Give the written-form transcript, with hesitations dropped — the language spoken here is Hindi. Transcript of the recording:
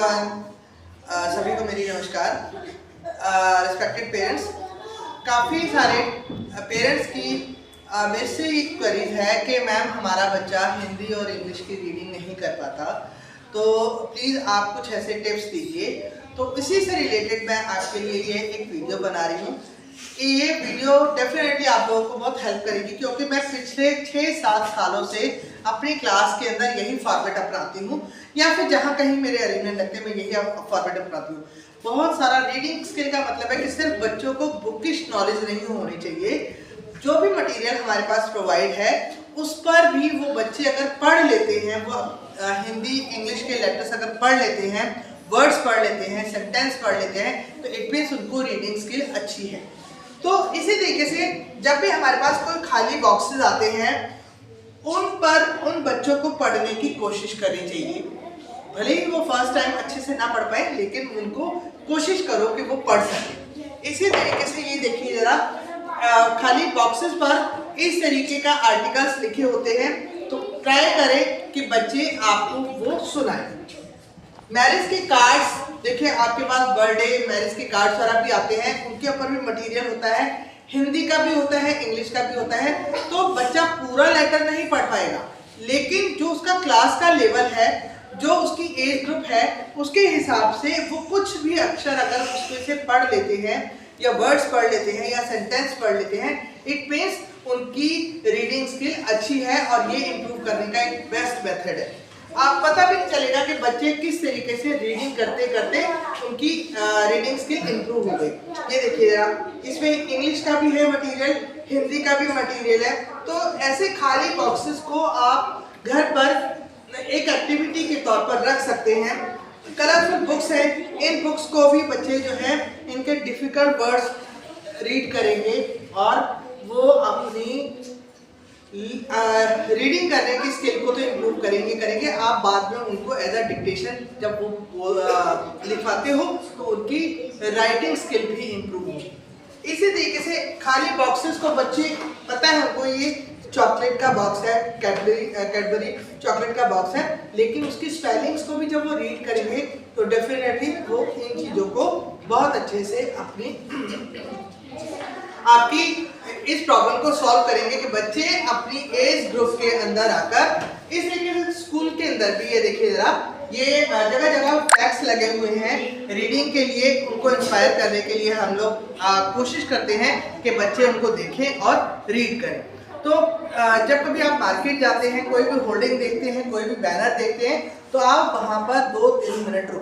एवरीवन, सभी को मेरी नमस्कार। रिस्पेक्टेड पेरेंट्स, काफ़ी सारे पेरेंट्स की मेरे से एक क्वेरीज है कि मैम हमारा बच्चा हिंदी और इंग्लिश की रीडिंग नहीं कर पाता, तो प्लीज़ आप कुछ ऐसे टिप्स दीजिए। तो इसी से रिलेटेड मैं आपके लिए ये एक वीडियो बना रही हूँ कि ये वीडियो डेफिनेटली आप लोगों को बहुत हेल्प करेगी, क्योंकि मैं पिछले 6-7 सालों से अपनी क्लास के अंदर यही फॉर्मेट अपनाती हूँ, या फिर जहाँ कहीं मेरे अरेंजमेंट लगते हैं मैं यही फॉर्मेट अपनाती हूँ। बहुत सारा रीडिंग स्किल का मतलब है कि सिर्फ बच्चों को बुकिश नॉलेज नहीं होनी चाहिए, जो भी मटेरियल हमारे पास प्रोवाइड है उस पर भी वो बच्चे अगर पढ़ लेते हैं, वो हिंदी इंग्लिश के लेटर्स अगर पढ़ लेते हैं, वर्ड्स पढ़ लेते हैं, सेंटेंस पढ़ लेते हैं, तो इट मीन्स उनको रीडिंग स्किल अच्छी है। तो इसी तरीके से जब भी हमारे पास कोई खाली बॉक्सेस आते हैं, उन पर उन बच्चों को पढ़ने की कोशिश करनी चाहिए। भले ही वो फर्स्ट टाइम अच्छे से ना पढ़ पाए, लेकिन उनको कोशिश करो कि वो पढ़ सके। इसी तरीके से ये देखिए जरा, खाली बॉक्सेस पर इस तरीके का आर्टिकल्स लिखे होते हैं, तो ट्राई करें कि बच्चे आपको वो सुनाएं। मैरिज के कार्ड्स देखिए, आपके पास बर्थडे मैरिज के कार्ड्स वगैरह भी आते हैं, उनके ऊपर भी मटेरियल होता है, हिंदी का भी होता है, इंग्लिश का भी होता है। तो बच्चा पूरा लेटर नहीं पढ़ पाएगा, लेकिन जो उसका क्लास का लेवल है, जो उसकी एज ग्रुप है, उसके हिसाब से वो कुछ भी अक्षर अगर उसमें से पढ़ लेते हैं, या वर्ड्स पढ़ लेते हैं, या सेंटेंस पढ़ लेते हैं, इट मीन्स उनकी रीडिंग स्किल अच्छी है, और ये इम्प्रूव करने का एक बेस्ट मेथड है। आप पता भी नहीं चलेगा कि बच्चे किस तरीके से रीडिंग करते करते उनकी रीडिंग स्किल इम्प्रूव हो गई। ये देखिए जरा, इसमें इंग्लिश का भी है मटेरियल, हिंदी का भी मटेरियल है। तो ऐसे खाली बॉक्सेस को आप घर पर एक एक्टिविटी के तौर पर रख सकते हैं। कलरफुल बुक्स है, इन बुक्स को भी बच्चे जो है इनके डिफिकल्ट वर्ड्स रीड करेंगे, और वो अपनी रीडिंग करने की स्किल को तो इम्प्रूव करेंगे। आप बाद में उनको एज अ डिक्टेशन जब वो लिखवाते हो, तो उनकी राइटिंग स्किल भी इम्प्रूव होगी। इसी तरीके से खाली बॉक्सेस को बच्चे, पता है उनको ये चॉकलेट का बॉक्स है, कैडबरी चॉकलेट का बॉक्स है, लेकिन उसकी स्पेलिंग्स को भी जब वो रीड करेंगे तो डेफिनेटली वो इन चीज़ों को बहुत अच्छे से आपकी इस प्रॉब्लम को सॉल्व करेंगे कि बच्चे अपनी एज ग्रुप के अंदर आकर इस तरीके से स्कूल के अंदर भी, ये देखिए जरा, ये जगह जगह फ्लैग्स लगे हुए हैं रीडिंग के लिए। उनको इंस्पायर करने के लिए हम लोग कोशिश करते हैं कि बच्चे उनको देखें और रीड करें। तो जब कभी आप मार्केट जाते हैं, कोई भी होर्डिंग देखते हैं, कोई भी बैनर देखते हैं, तो आप वहाँ पर 2-3 मिनट रुक